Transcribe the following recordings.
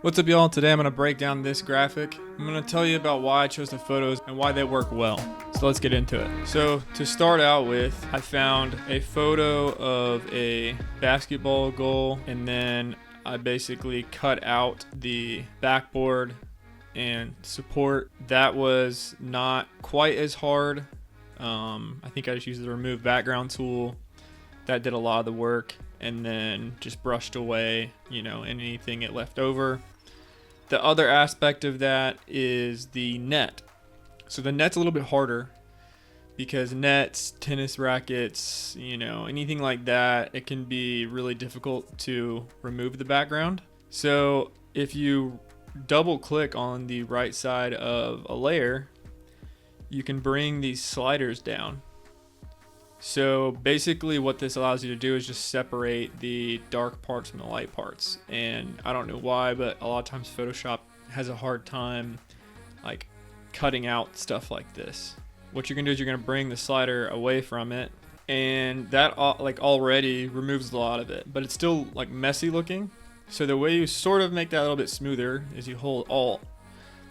What's up, y'all? Today I'm going to break down this graphic. I'm going to tell you about why I chose the photos and why they work well. So let's get into it. So to start out with, I found a photo of a basketball goal, and then I basically cut out the backboard and support. That was not quite as hard. I think I just used the remove background tool. That did a lot of the work, and then just brushed away, anything it left over. The other aspect of that is the net. So the net's a little bit harder because nets, tennis rackets, anything like that, it can be really difficult to remove the background. So if you double click on the right side of a layer, you can bring these sliders down. So basically what this allows you to do is just separate the dark parts from the light parts. And I don't know why, but a lot of times Photoshop has a hard time like cutting out stuff like this. What you're gonna do is you're gonna bring the slider away from it, and that already removes a lot of it, but it's still like messy looking. So the way you sort of make that a little bit smoother is you hold Alt,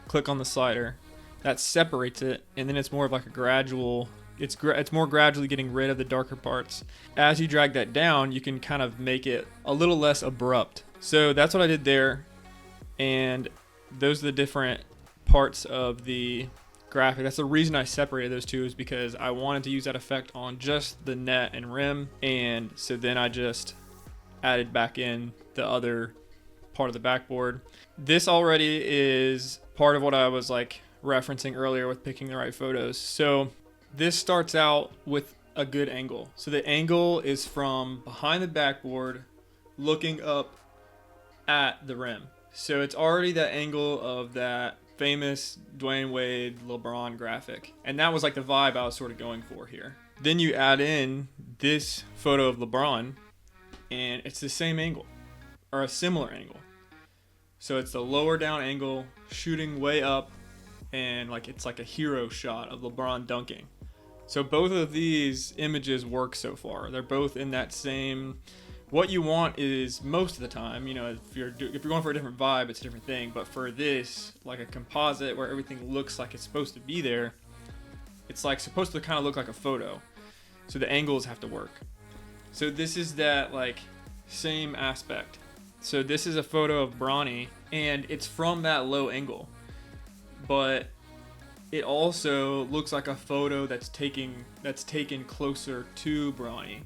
click on the slider, that separates it, and then it's more of like a gradual. It's more gradually getting rid of the darker parts. As you drag that down, you can kind of make it a little less abrupt. So that's what I did there. And those are the different parts of the graphic. That's the reason I separated those two, is because I wanted to use that effect on just the net and rim. And so then I just added back in the other part of the backboard. This already is part of what I was like referencing earlier with picking the right photos. So this starts out with a good angle. So the angle is from behind the backboard looking up at the rim. So it's already that angle of that famous Dwayne Wade LeBron graphic. And that was like the vibe I was sort of going for here. Then you add in this photo of LeBron, and it's the same angle or a similar angle. So it's the lower down angle shooting way up, and like it's like a hero shot of LeBron dunking. So both of these images work so far. They're both in that same. What you want is most of the time, if you're going for a different vibe, it's a different thing. But for this, like a composite where everything looks like it's supposed to be there, it's like supposed to kind of look like a photo. So the angles have to work. So this is that like same aspect. So this is a photo of Bronny, and it's from that low angle, but it also looks like a photo that's taken closer to Bronny.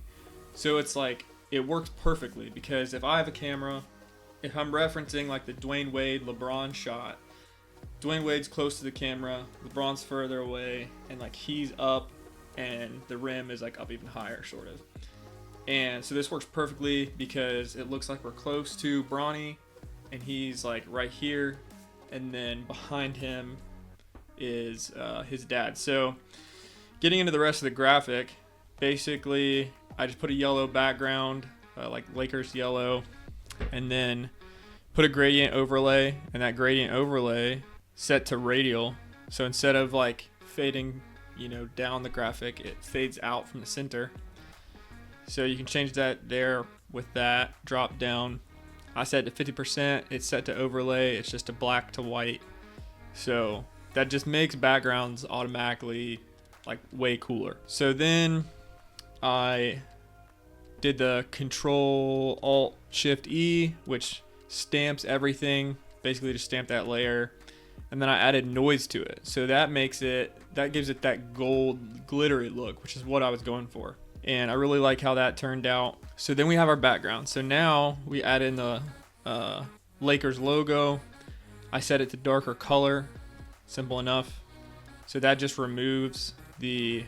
So it's like it works perfectly, because if I have a camera, if I'm referencing like the Dwayne Wade LeBron shot, Dwayne Wade's close to the camera, LeBron's further away, and like he's up and the rim is like up even higher sort of. And so this works perfectly because it looks like we're close to Bronny and he's like right here, and then behind him is his dad. So getting into the rest of the graphic, basically I just put a yellow background, like Lakers yellow, and then put a gradient overlay, and that gradient overlay set to radial. So instead of like fading down the graphic, it fades out from the center. So you can change that there with that drop down. I set it to 50%. It's set to overlay. It's just a black to white. So that just makes backgrounds automatically like way cooler. So then I did the Control Alt Shift E, which stamps everything, basically just stamp that layer. And then I added noise to it. So that gives it that gold glittery look, which is what I was going for. And I really like how that turned out. So then we have our background. So now we add in the Lakers logo. I set it to darker color. Simple enough. So that just removes the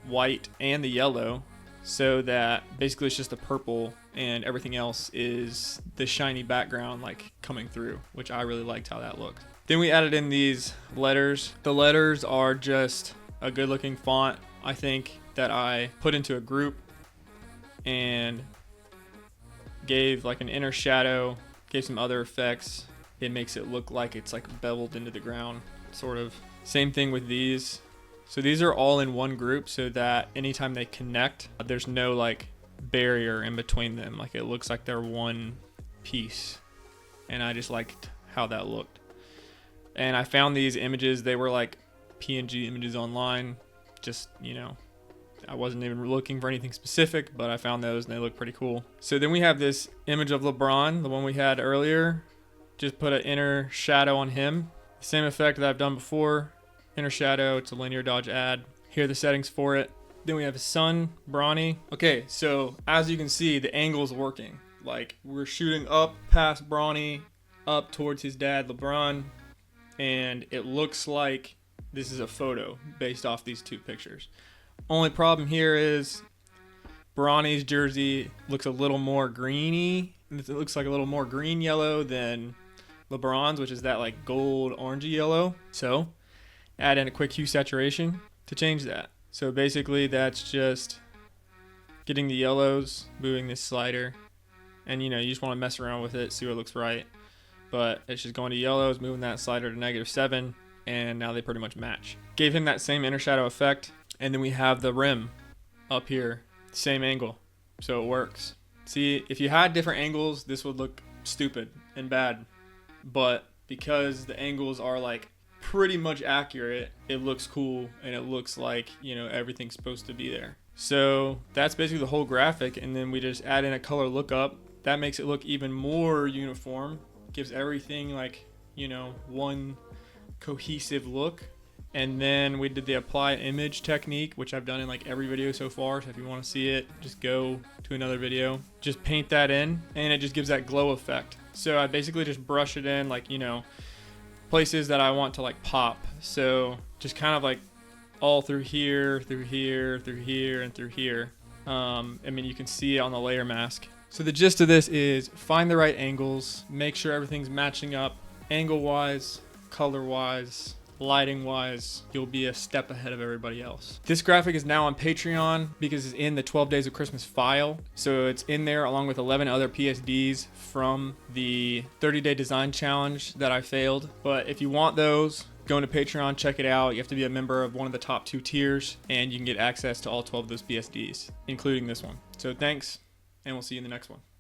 white and the yellow, so that basically it's just the purple and everything else is the shiny background like coming through, which I really liked how that looked. Then we added in these letters. The letters are just a good looking font, I think, that I put into a group and gave like an inner shadow, gave some other effects. It makes it look like it's like beveled into the ground, sort of. Same thing with these. So these are all in one group, so that anytime they connect, there's no like barrier in between them. Like it looks like they're one piece. And I just liked how that looked. And I found these images. They were like PNG images online. Just, you know, I wasn't even looking for anything specific, but I found those and they look pretty cool. So then we have this image of LeBron, the one we had earlier. Just put an inner shadow on him. Same effect that I've done before. Inner shadow, it's a linear dodge add. Here are the settings for it. Then we have his son, Bronny. Okay, so as you can see, the angle's working. Like, we're shooting up past Bronny, up towards his dad, LeBron, and it looks like this is a photo based off these two pictures. Only problem here is Bronny's jersey looks a little more greeny. It looks like a little more green yellow than LeBron's, which is that like gold orangey yellow. So add in a quick hue saturation to change that. So basically that's just getting the yellows, moving this slider, and you know, you just want to mess around with it, see what looks right. But it's just going to yellows, moving that slider to -7, and now they pretty much match. Gave him that same inner shadow effect, and then we have the rim up here, same angle, so it works. See, if you had different angles, this would look stupid and bad, but because the angles are like pretty much accurate, it looks cool and it looks like, you know, everything's supposed to be there. So that's basically the whole graphic, and then we just add in a color lookup. That makes it look even more uniform, gives everything like, you know, one cohesive look. And then we did the apply image technique, which I've done in like every video so far. So if you want to see it, just go to another video. Just paint that in and it just gives that glow effect. So I basically just brush it in like, you know, places that I want to like pop. So just kind of like all through here, through here, through here, and through here. I mean, you can see it on the layer mask. So the gist of this is find the right angles, make sure everything's matching up angle-wise, color-wise, lighting-wise. You'll be a step ahead of everybody else. This graphic is now on Patreon because it's in the 12 Days of Christmas file. So it's in there along with 11 other PSDs from the 30-day design challenge that I failed. But if you want those, go into Patreon, check it out. You have to be a member of one of the top 2 tiers, and you can get access to all 12 of those PSDs, including this one. So thanks, and we'll see you in the next one.